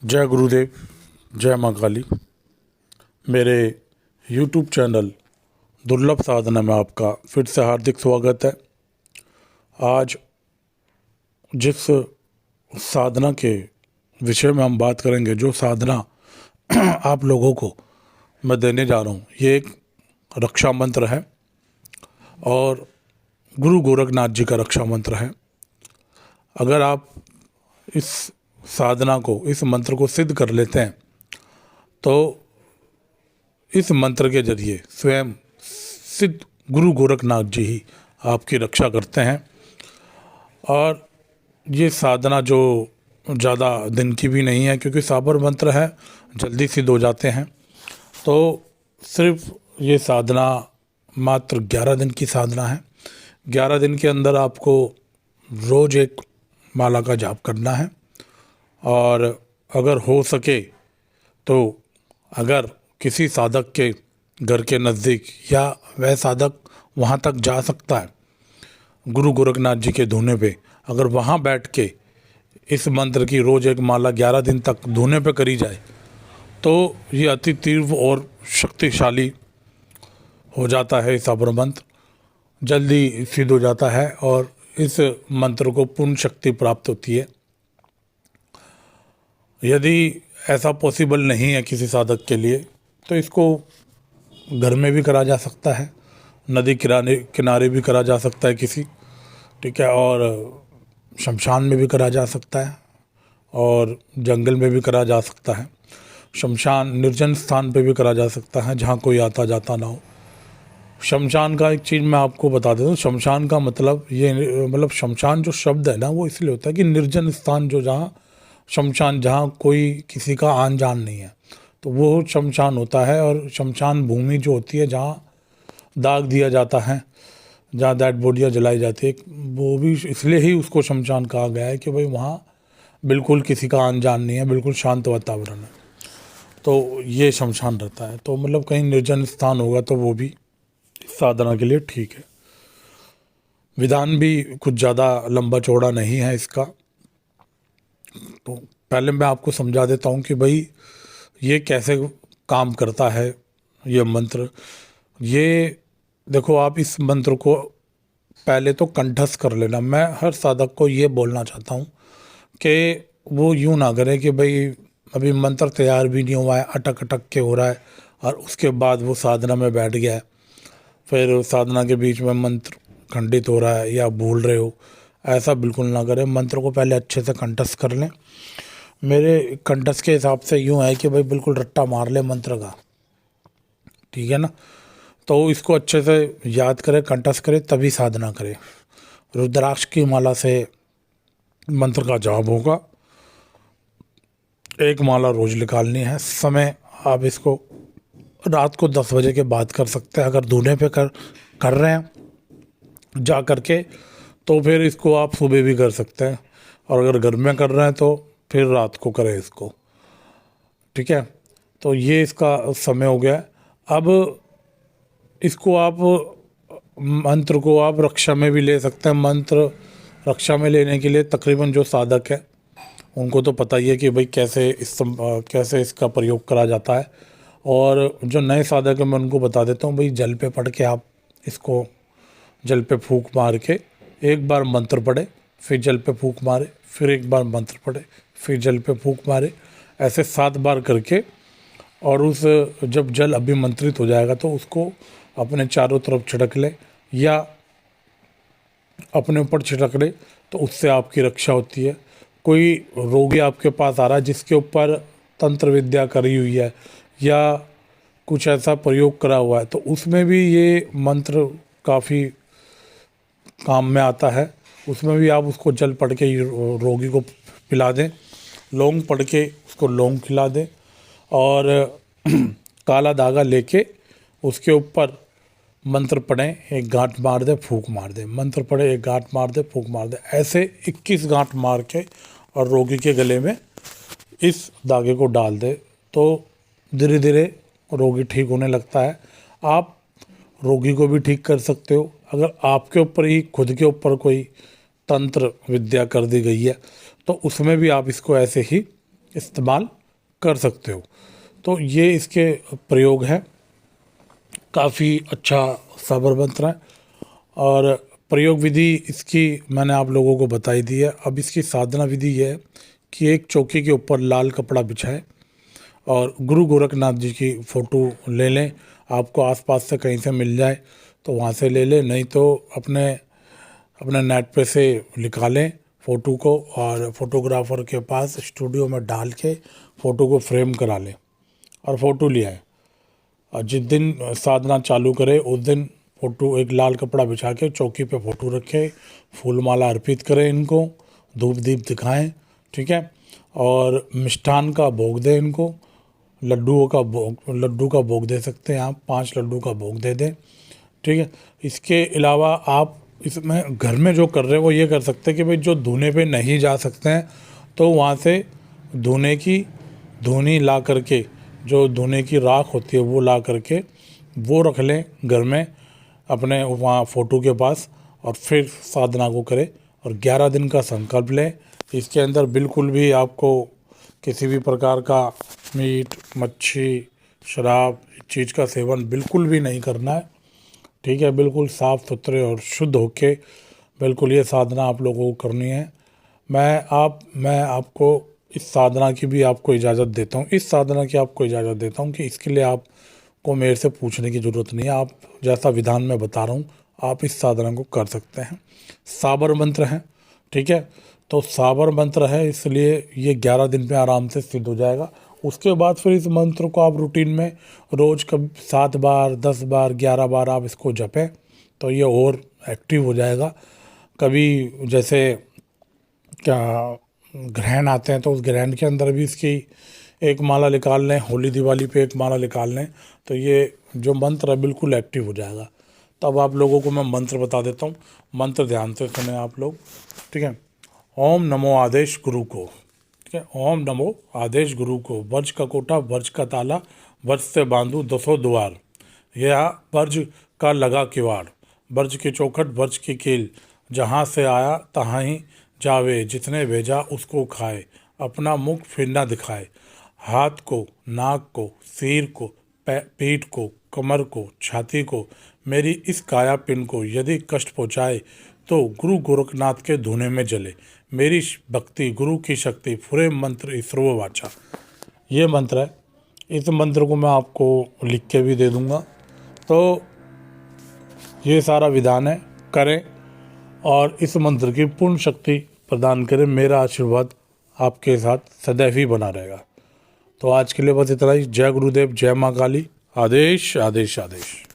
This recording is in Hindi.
जय गुरुदेव, जय माँ काली। मेरे YouTube चैनल दुर्लभ साधना में आपका फिर से हार्दिक स्वागत है। आज जिस साधना के विषय में हम बात करेंगे, जो साधना आप लोगों को मैं देने जा रहा हूँ, ये एक रक्षा मंत्र है और गुरु गोरखनाथ जी का रक्षा मंत्र है। अगर आप इस साधना को, इस मंत्र को सिद्ध कर लेते हैं तो इस मंत्र के जरिए स्वयं सिद्ध गुरु गोरखनाथ जी ही आपकी रक्षा करते हैं। और ये साधना जो ज़्यादा दिन की भी नहीं है, क्योंकि साबर मंत्र है, जल्दी सिद्ध हो जाते हैं। तो सिर्फ ये साधना मात्र 11 दिन की साधना है। 11 दिन के अंदर आपको रोज़ एक माला का जाप करना है। और अगर हो सके तो अगर किसी साधक के घर के नज़दीक या वह साधक वहाँ तक जा सकता है गुरु गोरखनाथ जी के धुने पे, अगर वहाँ बैठ के इस मंत्र की रोज़ एक माला 11 दिन तक धुने पे करी जाए तो ये अति तीव्र और शक्तिशाली हो जाता है। साबर मंत्र जल्दी सिद्ध हो जाता है और इस मंत्र को पूर्ण शक्ति प्राप्त होती है। यदि ऐसा पॉसिबल नहीं है किसी साधक के लिए तो इसको घर में भी करा जा सकता है, नदी किनारे भी करा जा सकता है किसी, ठीक है, और शमशान में भी करा जा सकता है और जंगल में भी करा जा सकता है। शमशान निर्जन स्थान पे भी करा जा सकता है जहाँ कोई आता जाता ना हो। शमशान का एक चीज़ मैं आपको बता देता हूँ। शमशान का मतलब शमशान जो शब्द है ना, वो इसलिए होता है कि निर्जन स्थान, जो जहाँ शमशान, जहाँ कोई किसी का आन जान नहीं है, तो वो शमशान होता है। और शमशान भूमि जो होती है जहाँ दाग दिया जाता है, जहाँ डेड बॉडियाँ जलाई जाती है, वो भी इसलिए ही उसको शमशान कहा गया है कि भाई वहाँ बिल्कुल किसी का आन जान नहीं है, बिल्कुल शांत वातावरण है, तो ये शमशान रहता है। तो मतलब कहीं निर्जन स्थान होगा तो वो भी साधना के लिए ठीक है। विधान भी कुछ ज़्यादा लंबा चौड़ा नहीं है इसका। तो पहले मैं आपको समझा देता हूँ कि भाई ये कैसे काम करता है ये मंत्र। ये देखो, आप इस मंत्र को पहले तो कंठस्थ कर लेना। मैं हर साधक को ये बोलना चाहता हूँ कि वो यूँ ना करे कि भाई अभी मंत्र तैयार भी नहीं हुआ है, अटक अटक के हो रहा है और उसके बाद वो साधना में बैठ गया है, फिर साधना के बीच में मंत्र खंडित हो रहा है या भूल रहे हो। ऐसा बिल्कुल ना करें। मंत्र को पहले अच्छे से कंठस्थ कर लें। मेरे कंठस्थ के हिसाब से यूँ है कि भाई बिल्कुल रट्टा मार ले मंत्र का, ठीक है ना। तो इसको अच्छे से याद करें, कंठस्थ करें, तभी साधना करें। रुद्राक्ष की माला से मंत्र का जाप होगा। एक माला रोज निकालनी है। समय आप इसको रात को 10 बजे के बाद कर सकते हैं। अगर धुने पे कर रहे हैं जा करके, तो फिर इसको आप सुबह भी कर सकते हैं, और अगर घर में कर रहे हैं तो फिर रात को करें इसको, ठीक है। तो ये इसका समय हो गया। अब इसको आप मंत्र को आप रक्षा में भी ले सकते हैं। मंत्र रक्षा में लेने के लिए तकरीबन जो साधक है उनको तो पता ही है कि भाई कैसे इसका प्रयोग करा जाता है। और जो नए साधक है मैं उनको बता देता हूँ, भाई जल पे पढ़ के आप इसको जल पे फूंक मार के एक बार मंत्र पढ़े, फिर जल पे फूंक मारे, फिर एक बार मंत्र पढ़े, फिर जल पे फूंक मारे, ऐसे 7 बार करके, और उस जब जल अभिमंत्रित हो जाएगा तो उसको अपने चारों तरफ छिड़क ले या अपने ऊपर छिड़क ले, तो उससे आपकी रक्षा होती है। कोई रोगी आपके पास आ रहा है जिसके ऊपर तंत्र विद्या करी हुई है या कुछ ऐसा प्रयोग करा हुआ है, तो उसमें भी ये मंत्र काफ़ी काम में आता है। उसमें भी आप उसको जल पढ़ के रोगी को पिला दें, लौंग पढ़ के उसको लौंग खिला दें, और काला धागा लेके उसके ऊपर मंत्र पढ़ें, एक गांठ मार दे फूंक मार दे, मंत्र पढ़े, एक गांठ मार दे फूंक मार दे, ऐसे 21 गांठ मार के और रोगी के गले में इस धागे को डाल दे, तो धीरे धीरे रोगी ठीक होने लगता है। आप रोगी को भी ठीक कर सकते हो। अगर आपके ऊपर ही खुद के ऊपर कोई तंत्र विद्या कर दी गई है तो उसमें भी आप इसको ऐसे ही इस्तेमाल कर सकते हो। तो ये इसके प्रयोग है, काफ़ी अच्छा साबर मंत्र है। और प्रयोग विधि इसकी मैंने आप लोगों को बताई दी है। अब इसकी साधना विधि ये है कि एक चौकी के ऊपर लाल कपड़ा बिछाएं और गुरु गोरखनाथ जी की फ़ोटो ले लें। आपको आसपास से कहीं से मिल जाए तो वहाँ से ले लें, नहीं तो अपने अपने नेट पे से निकालें फ़ोटो को और फोटोग्राफर के पास स्टूडियो में डाल के फ़ोटो को फ्रेम करा लें और फ़ोटो ले आए। और जिस दिन साधना चालू करे उस दिन फ़ोटो एक लाल कपड़ा बिछा के चौकी पे फ़ोटो रखें, फूल माला अर्पित करें, इनको धूप दीप दिखाएं, ठीक है। और मिष्ठान का भोग दें, इनको लड्डू का भोग दे सकते हैं आप, 5 लड्डू का भोग दे दें, ठीक है। इसके अलावा आप इसमें घर में जो कर रहे हैं वो ये कर सकते हैं कि भाई जो धुने पे नहीं जा सकते हैं तो वहाँ से धुनी ला करके, जो धुने की राख होती है वो ला करके वो रख लें घर में अपने वहाँ फ़ोटो के पास, और फिर साधना को करें और 11 दिन का संकल्प लें। इसके अंदर बिल्कुल भी आपको किसी भी प्रकार का मीट, मच्छी, शराब चीज़ का सेवन बिल्कुल भी नहीं करना है, ठीक है। बिल्कुल साफ़ सुथरे और शुद्ध होके बिल्कुल ये साधना आप लोगों को करनी है। मैं आपको इस साधना की भी आपको इजाज़त देता हूँ, इस साधना की आपको इजाज़त देता हूँ कि इसके लिए आपको मेरे से पूछने की ज़रूरत नहीं है। आप जैसा विधान मैं बता रहा हूँ आप इस साधना को कर सकते हैं। साबर मंत्र है, ठीक है। तो साबर मंत्र है इसलिए ये 11 दिन में आराम से सिद्ध हो जाएगा। उसके बाद फिर इस मंत्र को आप रूटीन में रोज़ कभी 7 बार, 10 बार, 11 बार आप इसको जपें तो ये और एक्टिव हो जाएगा। कभी जैसे क्या ग्रहण आते हैं तो उस ग्रहण के अंदर भी इसकी एक माला निकाल लें, होली दिवाली पे एक माला निकाल लें तो ये जो मंत्र है बिल्कुल एक्टिव हो जाएगा। तब आप लोगों को मैं मंत्र बता देता हूँ, मंत्र ध्यान से सुने आप लोग, ठीक है। ओम नमो आदेश गुरु को, ठीक है। ओम नमो आदेश गुरु को, वर्ष का कोटा वर्ष का ताला, वर्ष से बांधू 10 द्वार, यह वर्ष का लगा किवाड़, वर्ष की चौखट वर्ष की कील, जहाँ से आया तहाँ ही जावे, जिसने भेजा उसको खाए, अपना मुख फिर ना दिखाए, हाथ को, नाक को, सिर को, पीठ को, कमर को, छाती को, मेरी इस काया पिन को यदि कष्ट पहुँचाए तो गुरु गोरखनाथ के धुने में जले, मेरी भक्ति गुरु की शक्ति फुरे मंत्र ईश्वर वाचा। ये मंत्र है, इस मंत्र को मैं आपको लिख के भी दे दूँगा। तो ये सारा विधान है, करें और इस मंत्र की पूर्ण शक्ति प्रदान करें। मेरा आशीर्वाद आपके साथ सदैव ही बना रहेगा। तो आज के लिए बस इतना ही। जय गुरुदेव, जय माँ काली। आदेश आदेश आदेश।